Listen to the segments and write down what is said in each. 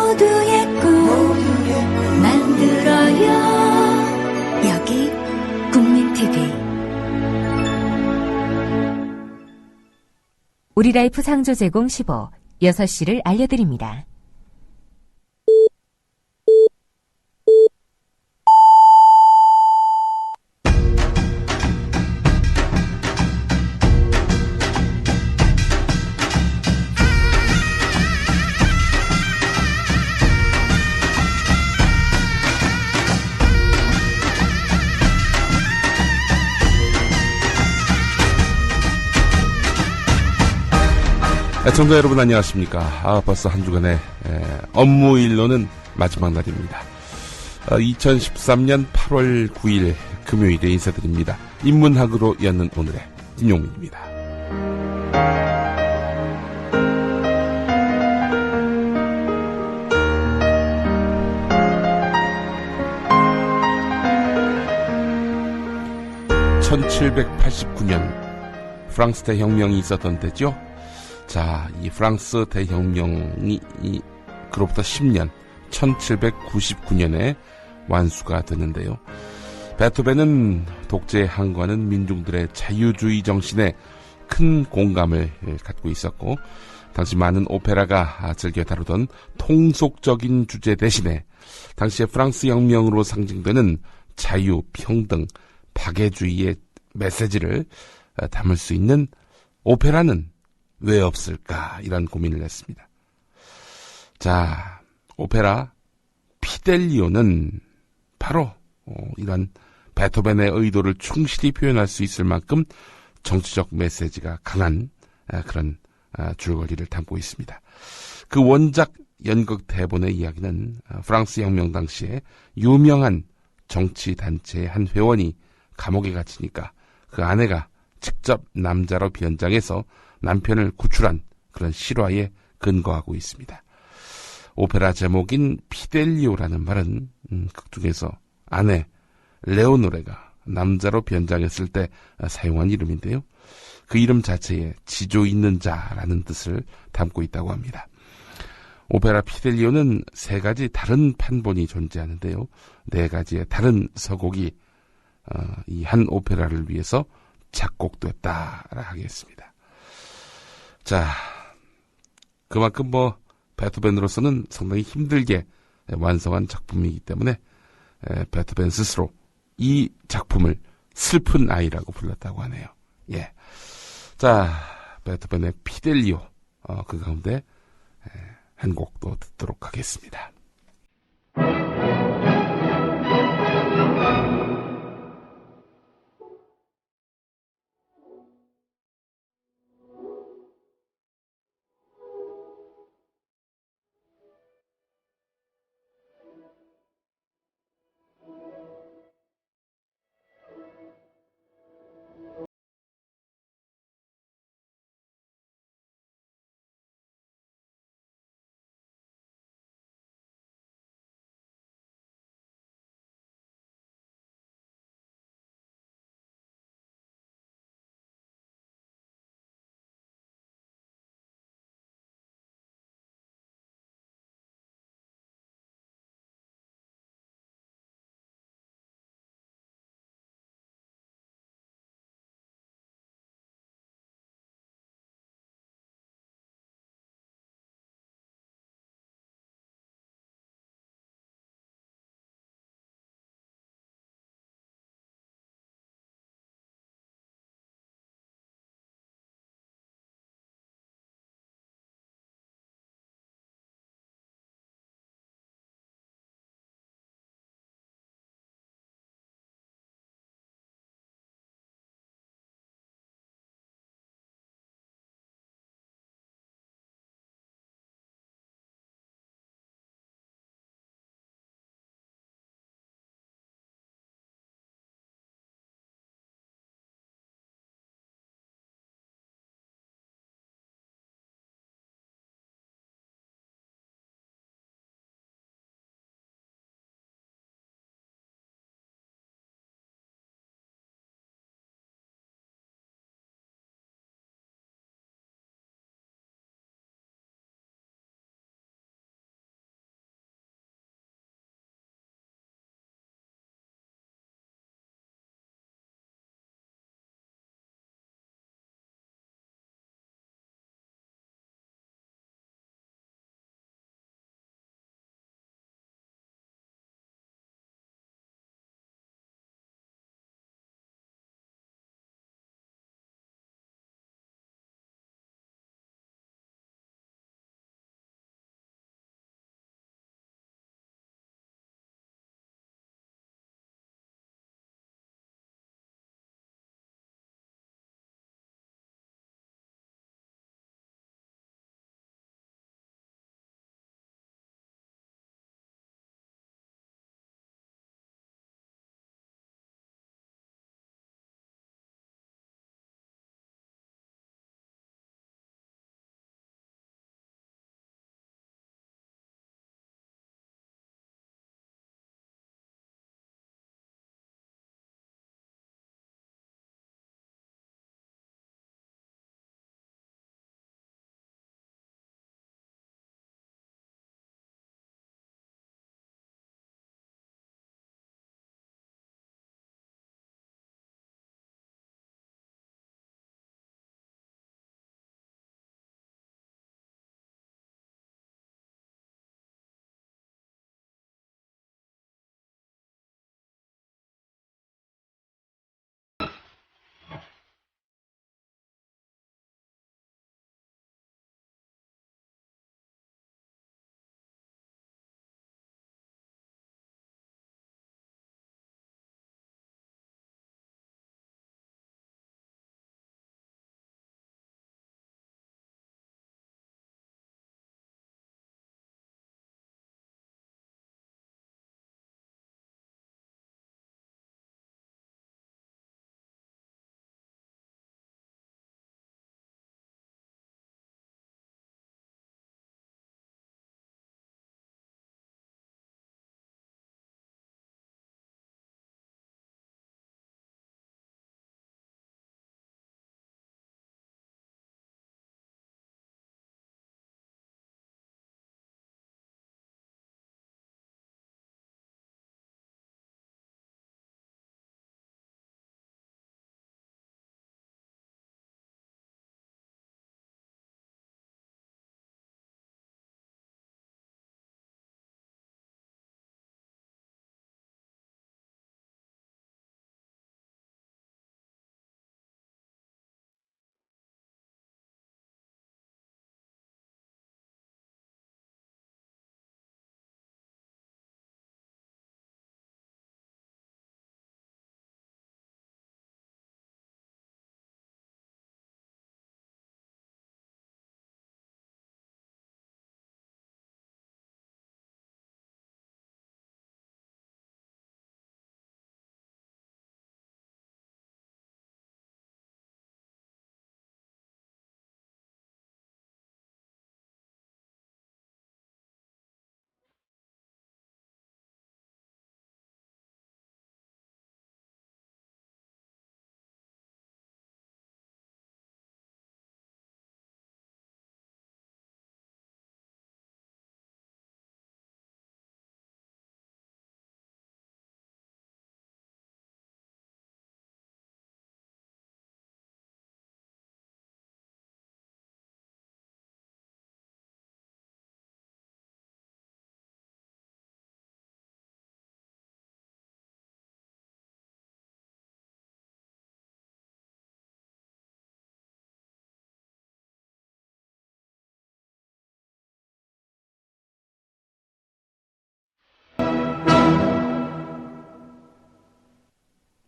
모두의 꿈 만들어요. 여기 국민 TV. 우리라이프 상조 제공 15, 6시를 알려드립니다. 애청자 여러분 안녕하십니까. 벌써 한 주간의 업무일로는 마지막 날입니다. 2013년 8월 9일 금요일에 인사드립니다. 인문학으로 여는 오늘의 김용민입니다. (1789년) 프랑스 대혁명이 있었던 때죠. 자, 이 프랑스 대혁명이 그로부터 10년, 1799년에 완수가 되는데요. 베토벤은 독재에 항거하는 민중들의 자유주의 정신에 큰 공감을 갖고 있었고, 당시 많은 오페라가 즐겨 다루던 통속적인 주제 대신에 당시의 프랑스 혁명으로 상징되는 자유, 평등, 박애주의의 메시지를 담을 수 있는 오페라는 왜 없을까? 이런 고민을 했습니다. 자, 오페라 피델리오는 바로 이런 베토벤의 의도를 충실히 표현할 수 있을 만큼 정치적 메시지가 강한 그런 줄거리를 담고 있습니다. 그 원작 연극 대본의 이야기는 프랑스 혁명 당시에 유명한 정치단체의 한 회원이 감옥에 갇히니까 그 아내가 직접 남자로 변장해서 남편을 구출한 그런 실화에 근거하고 있습니다. 오페라 제목인 피델리오라는 말은 극중에서 아내 레오노레가 남자로 변장했을 때 사용한 이름인데요. 그 이름 자체에 지조 있는 자라는 뜻을 담고 있다고 합니다. 오페라 피델리오는 3가지 다른 판본이 존재하는데요. 4가지의 다른 서곡이 이 한 오페라를 위해서 작곡됐다라 하겠습니다. 자, 그만큼 베토벤으로서는 상당히 힘들게 완성한 작품이기 때문에 베토벤 스스로 이 작품을 슬픈 아이라고 불렀다고 하네요. 예. 자, 베토벤의 피델리오, 그 가운데 한 곡도 듣도록 하겠습니다.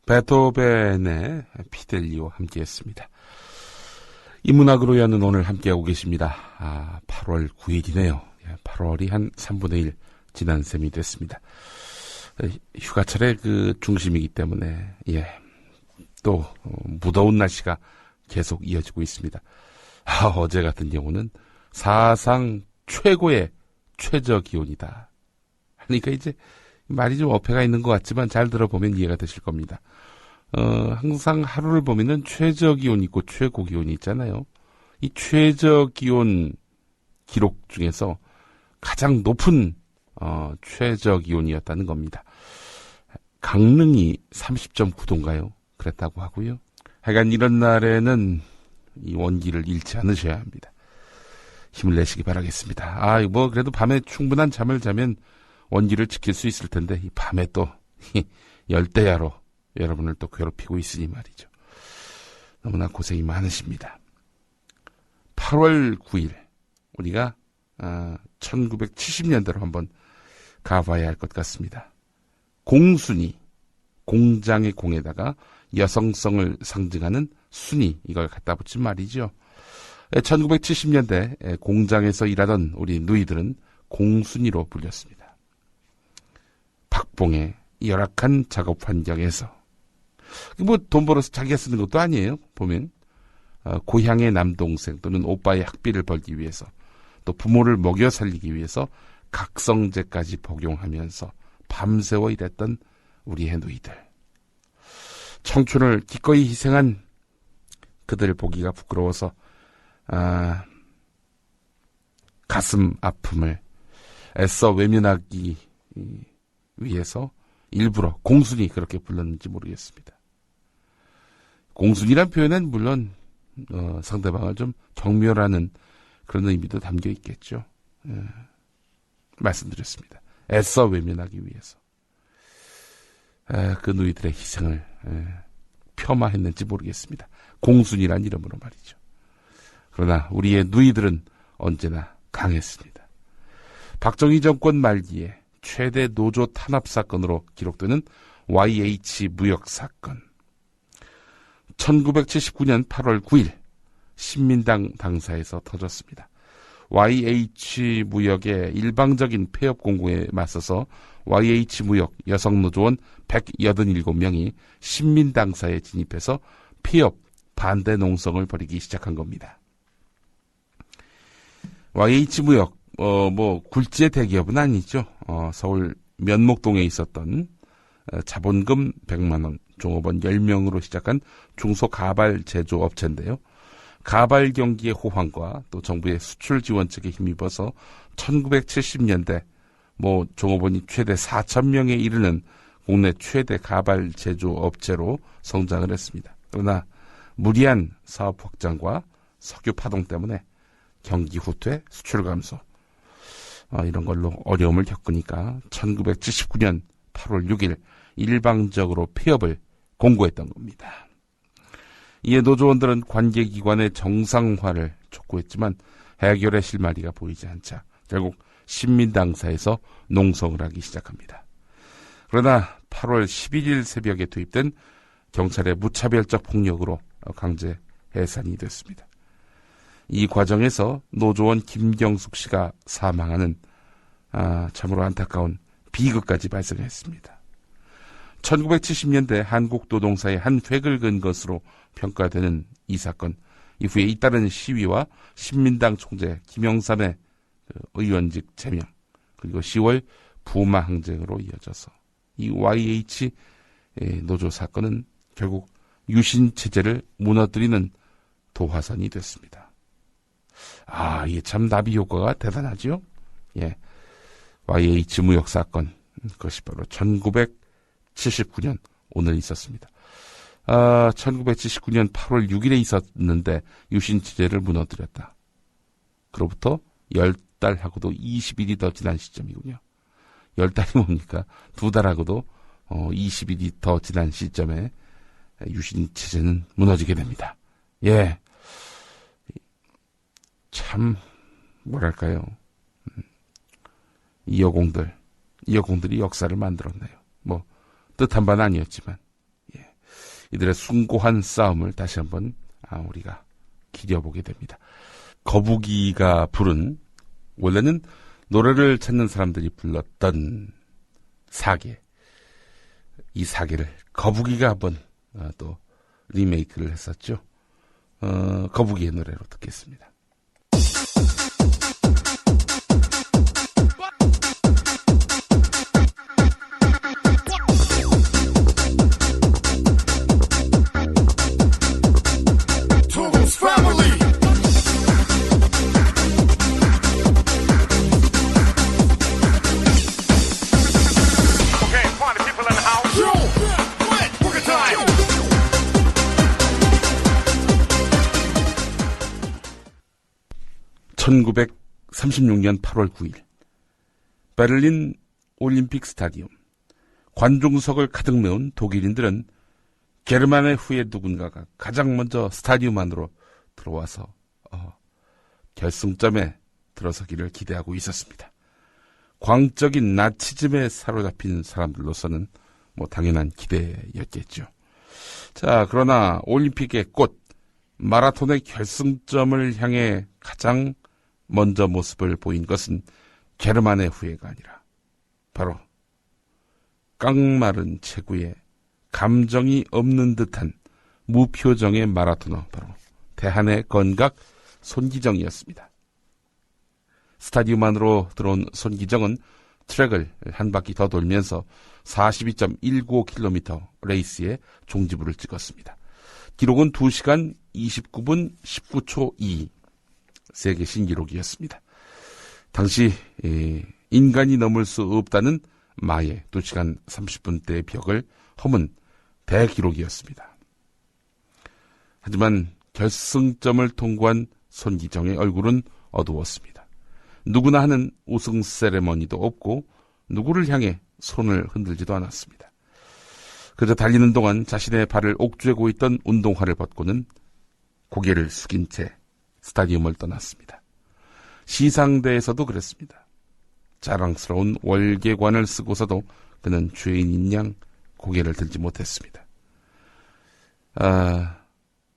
베토벤의 피델리오 함께했습니다. 인문학으로 여는 오늘 함께하고 계십니다. 8월 9일이네요. 8월이 한 3분의 1 지난 셈이 됐습니다. 휴가철의 그 중심이기 때문에 또 무더운 날씨가 계속 이어지고 있습니다. 어제 같은 경우는 사상 최고의 최저 기온이다. 그러니까 이제 말이 좀 어폐가 있는 것 같지만 잘 들어보면 이해가 되실 겁니다. 항상 하루를 보면은 최저 기온이 있고 최고 기온이 있잖아요. 이 최저 기온 기록 중에서 가장 높은 최저 기온이었다는 겁니다. 강릉이 30.9도인가요? 그랬다고 하고요. 하여간 이런 날에는 이 원기를 잃지 않으셔야 합니다. 힘을 내시기 바라겠습니다. 그래도 밤에 충분한 잠을 자면 원기를 지킬 수 있을 텐데, 이 밤에 또 열대야로 여러분을 또 괴롭히고 있으니 말이죠. 너무나 고생이 많으십니다. 8월 9일, 우리가 1970년대로 한번 가봐야 할 것 같습니다. 공순이, 공장의 공에다가 여성성을 상징하는 순이, 이걸 갖다 붙인 말이죠. 1970년대 공장에서 일하던 우리 누이들은 공순이로 불렸습니다. 박봉의 열악한 작업 환경에서 돈 벌어서 자기가 쓰는 것도 아니에요. 보면 고향의 남동생 또는 오빠의 학비를 벌기 위해서, 또 부모를 먹여 살리기 위해서 각성제까지 복용하면서 밤새워 일했던 우리의 누이들. 청춘을 기꺼이 희생한 그들 보기가 부끄러워서 가슴 아픔을 애써 외면하기 위해서 일부러 공순이 그렇게 불렀는지 모르겠습니다. 공순이란 표현은 물론 상대방을 좀 경멸하는 그런 의미도 담겨 있겠죠. 말씀드렸습니다. 애써 외면하기 위해서 그 누이들의 희생을 폄하했는지 모르겠습니다. 공순이란 이름으로 말이죠. 그러나 우리의 누이들은 언제나 강했습니다. 박정희 정권 말기에 최대 노조 탄압 사건으로 기록되는 YH 무역 사건. 1979년 8월 9일 신민당 당사에서 터졌습니다. YH 무역의 일방적인 폐업 공고에 맞서서 YH 무역 여성노조원 187명이 신민당사에 진입해서 폐업 반대 농성을 벌이기 시작한 겁니다. YH 무역 굴지의 대기업은 아니죠. 서울 면목동에 있었던 자본금 100만 원, 종업원 10명으로 시작한 중소가발 제조업체인데요. 가발 경기의 호황과 또 정부의 수출 지원책에 힘입어서 1970년대 종업원이 최대 4,000명에 이르는 국내 최대 가발 제조업체로 성장을 했습니다. 그러나 무리한 사업 확장과 석유 파동 때문에 경기 후퇴, 수출 감소 이런 걸로 어려움을 겪으니까 1979년 8월 6일 일방적으로 폐업을 공고했던 겁니다. 이에 노조원들은 관계기관의 정상화를 촉구했지만 해결의 실마리가 보이지 않자 결국 신민당사에서 농성을 하기 시작합니다. 그러나 8월 11일 새벽에 투입된 경찰의 무차별적 폭력으로 강제 해산이 됐습니다. 이 과정에서 노조원 김경숙 씨가 사망하는 참으로 안타까운 비극까지 발생했습니다. 1970년대 한국노동사의 한 획을 그은 것으로 평가되는 이 사건 이후에 잇따른 시위와 신민당 총재 김영삼의 의원직 제명, 그리고 10월 부마 항쟁으로 이어져서 이 YH 노조 사건은 결국 유신 체제를 무너뜨리는 도화선이 됐습니다. 이게 참 나비 효과가 대단하죠. YH 무역 사건, 그것이 바로 1979년 오늘 있었습니다. 1979년 8월 6일에 있었는데 유신 체제를 무너뜨렸다. 그로부터 10달하고도 20일이 더 지난 시점이군요. 10달이 뭡니까? 2달하고도 20일이 더 지난 시점에 유신 체제는 무너지게 됩니다. 참 뭐랄까요? 이 여공들이 역사를 만들었네요. 뜻한 바는 아니었지만 이들의 숭고한 싸움을 다시 한번 우리가 기려보게 됩니다. 거북이가 부른, 원래는 노래를 찾는 사람들이 불렀던 사계, 이 사계를 거북이가 한번 또 리메이크를 했었죠. 거북이의 노래로 듣겠습니다. (1936년 8월 9일) 베를린 올림픽 스타디움. 관중석을 가득 메운 독일인들은 게르만의 후에 누군가가 가장 먼저 스타디움 안으로 들어와서 결승점에 들어서기를 기대하고 있었습니다. 광적인 나치즘에 사로잡힌 사람들로서는 당연한 기대였겠죠. 자, 그러나 올림픽의 꽃, 마라톤의 결승점을 향해 가장 먼저 모습을 보인 것은 게르만의 후예가 아니라 바로 깡마른 체구에 감정이 없는 듯한 무표정의 마라토너, 바로 대한의 건각 손기정이었습니다. 스타디움 안으로 들어온 손기정은 트랙을 한 바퀴 더 돌면서 42.195km 레이스에 종지부를 찍었습니다. 기록은 2시간 29분 19초 2, 세계 신기록이었습니다. 당시 인간이 넘을 수 없다는 마의 2시간 30분대의 벽을 허문 대기록이었습니다. 하지만 결승점을 통과한 손기정의 얼굴은 어두웠습니다. 누구나 하는 우승 세레머니도 없고 누구를 향해 손을 흔들지도 않았습니다. 그저 달리는 동안 자신의 발을 옥죄고 있던 운동화를 벗고는 고개를 숙인 채 스타디움을 떠났습니다. 시상대에서도 그랬습니다. 자랑스러운 월계관을 쓰고서도 그는 죄인인 양 고개를 들지 못했습니다.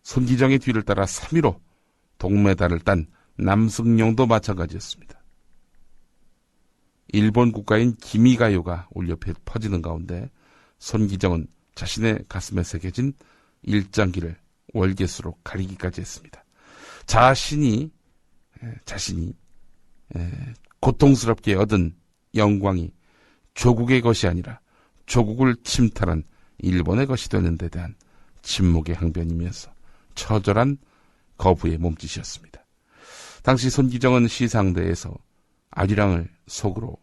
손기정의 뒤를 따라 3위로 동메달을 딴 남승용도 마찬가지였습니다. 일본 국가인 기미가요가 울려 퍼지는 가운데 손기정은 자신의 가슴에 새겨진 일장기를 월계수로 가리기까지 했습니다. 자신이 고통스럽게 얻은 영광이 조국의 것이 아니라 조국을 침탈한 일본의 것이 되는 데 대한 침묵의 항변이면서 처절한 거부의 몸짓이었습니다. 당시 손기정은 시상대에서 아리랑을 속으로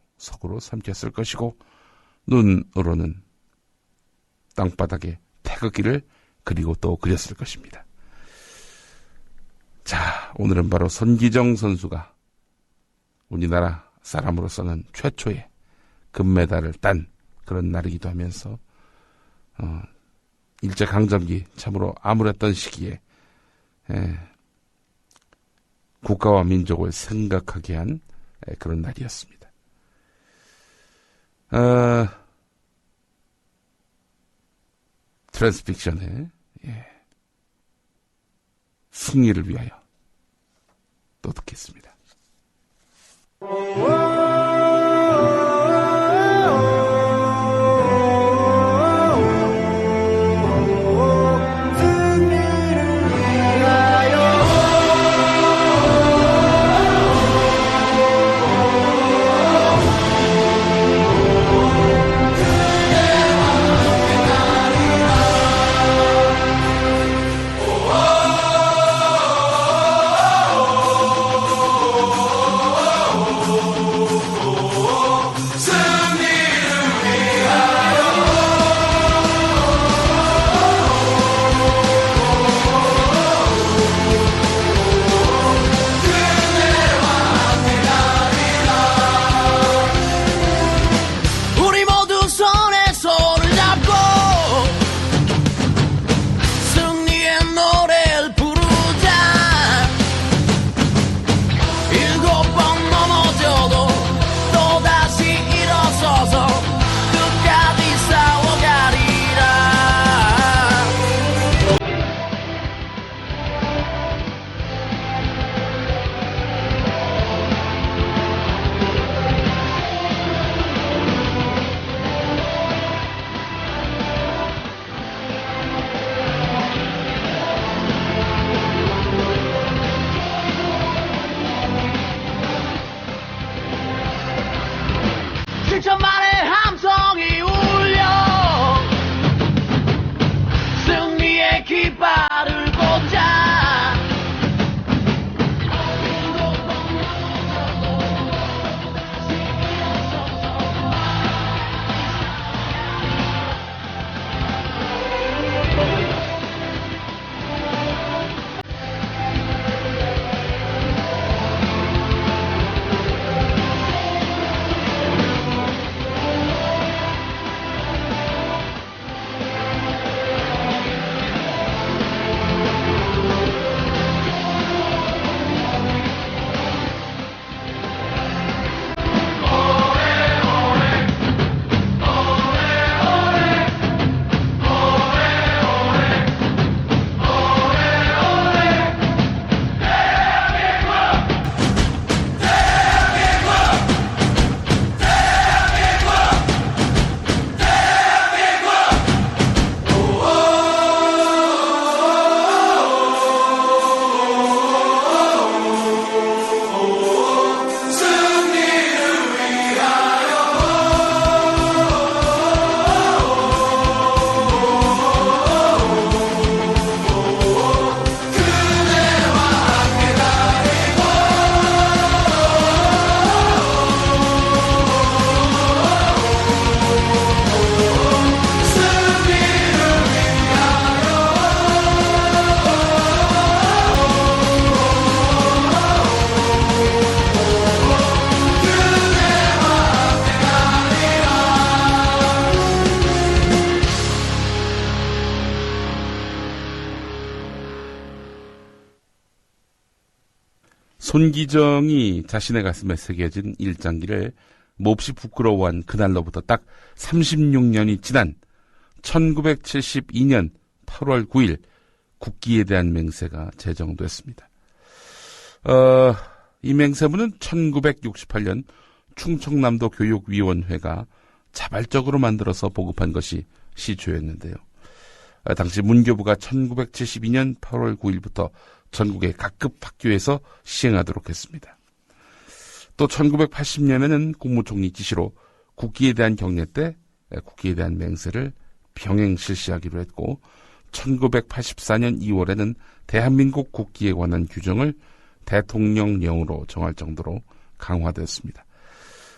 삼켰을 것이고 눈으로는 땅바닥에 태극기를 그리고 또 그렸을 것입니다. 자, 오늘은 바로 손기정 선수가 우리나라 사람으로서는 최초의 금메달을 딴 그런 날이기도 하면서 일제강점기 참으로 암울했던 시기에 국가와 민족을 생각하게 한 그런 날이었습니다. 트랜스픽션의 승리를 위하여 또 듣겠습니다. 7천만의 함성이 울려 승리의 깃발을 꽂자 손기정이 자신의 가슴에 새겨진 일장기를 몹시 부끄러워한 그날로부터 딱 36년이 지난 1972년 8월 9일 국기에 대한 맹세가 제정됐습니다. 이 맹세문은 1968년 충청남도 교육위원회가 자발적으로 만들어서 보급한 것이 시초였는데요. 당시 문교부가 1972년 8월 9일부터 전국의 각급 학교에서 시행하도록 했습니다. 또 1980년에는 국무총리 지시로 국기에 대한 경례 때 국기에 대한 맹세를 병행 실시하기로 했고 1984년 2월에는 대한민국 국기에 관한 규정을 대통령령으로 정할 정도로 강화되었습니다.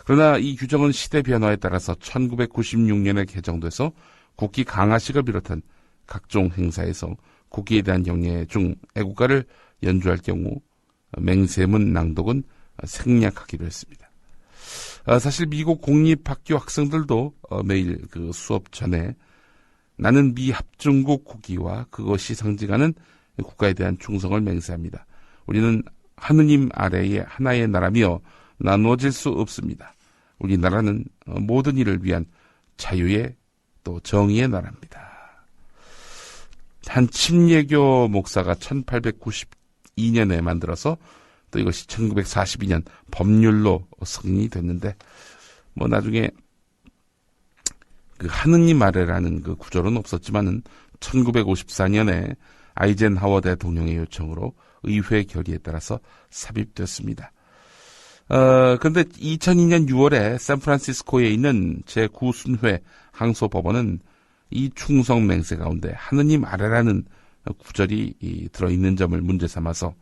그러나 이 규정은 시대 변화에 따라서 1996년에 개정돼서 국기 강화식을 비롯한 각종 행사에서 국기에 대한 경례 중 애국가를 연주할 경우 맹세문 낭독은 생략하기로 했습니다. 사실 미국 공립학교 학생들도 매일 그 수업 전에 나는 미 합중국 국기와 그것이 상징하는 국가에 대한 충성을 맹세합니다. 우리는 하느님 아래의 하나의 나라며 나누어질 수 없습니다. 우리나라는 모든 일을 위한 자유의 또 정의의 나라입니다. 한 침례교 목사가 1892년에 만들어서 또 이것이 1942년 법률로 승인이 됐는데 나중에 그 하느님 아래라는 그 구절은 없었지만은 1954년에 아이젠하워 대통령의 요청으로 의회 결의에 따라서 삽입됐습니다. 그런데 2002년 6월에 샌프란시스코에 있는 제9순회 항소법원은 이 충성 맹세 가운데 하느님 아래라는 구절이 들어있는 점을 문제 삼아서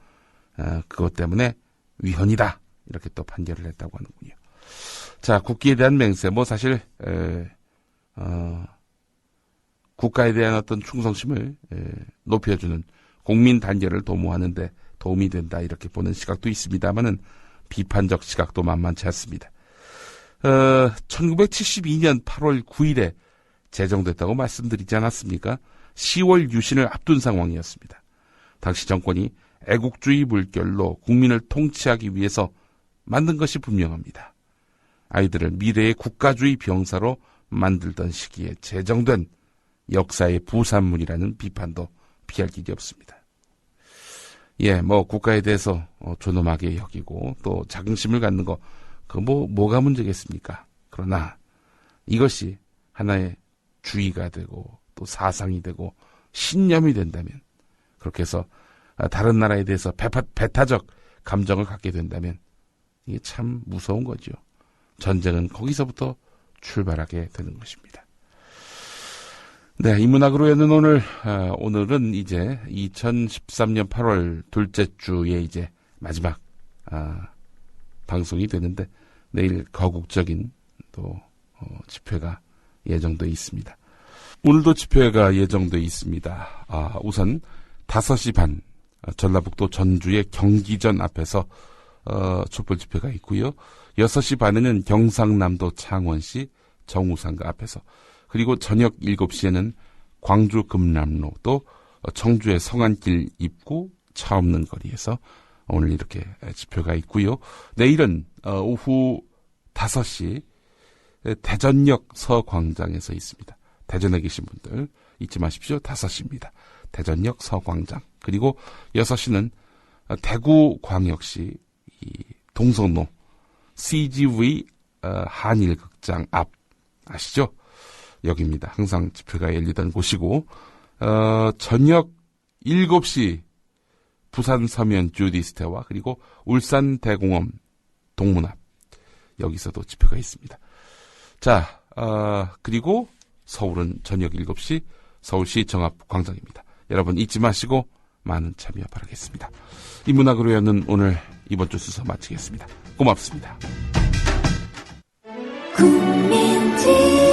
그것 때문에 위헌이다 이렇게 또 판결을 했다고 하는군요. 자, 국기에 대한 맹세 사실 국가에 대한 어떤 충성심을 높여주는 국민 단결을 도모하는 데 도움이 된다 이렇게 보는 시각도 있습니다만은 비판적 시각도 만만치 않습니다. 1972년 8월 9일에 제정됐다고 말씀드리지 않았습니까? 10월 유신을 앞둔 상황이었습니다. 당시 정권이 애국주의 물결로 국민을 통치하기 위해서 만든 것이 분명합니다. 아이들을 미래의 국가주의 병사로 만들던 시기에 제정된 역사의 부산물이라는 비판도 피할 길이 없습니다. 국가에 대해서 존엄하게 여기고 또 자긍심을 갖는 거, 뭐가 문제겠습니까? 그러나 이것이 하나의 주의가 되고 또 사상이 되고 신념이 된다면, 그렇게 해서 다른 나라에 대해서 배타적 감정을 갖게 된다면 이게 참 무서운 거죠. 전쟁은 거기서부터 출발하게 되는 것입니다. 네, 인문학으로 여는 오늘은 이제 2013년 8월 둘째 주에 이제 마지막 방송이 되는데 내일 거국적인 또 집회가 예정돼 있습니다. 오늘도 집회가 예정돼 있습니다. 우선 5시 반 전라북도 전주의 경기전 앞에서 촛불 집회가 있고요. 6시 반에는 경상남도 창원시 정우상가 앞에서, 그리고 저녁 7시에는 광주 금남로 또 청주의 성안길 입구 차 없는 거리에서 오늘 이렇게 집회가 있고요. 내일은 오후 5시 대전역 서광장에서 있습니다. 대전에 계신 분들 잊지 마십시오. 5시입니다. 대전역 서광장. 그리고 6시는 대구광역시 동성로 CGV 한일극장 앞 아시죠? 여기입니다. 항상 집회가 열리던 곳이고, 저녁 7시 부산 서면 주디스테와 그리고 울산 대공원 동문 앞 여기서도 집회가 있습니다. 자, 그리고 서울은 저녁 7시 서울시 정합 광장입니다. 여러분 잊지 마시고 많은 참여 바라겠습니다. 인문학으로 여는 오늘 이번 주 순서 마치겠습니다. 고맙습니다. 국민TV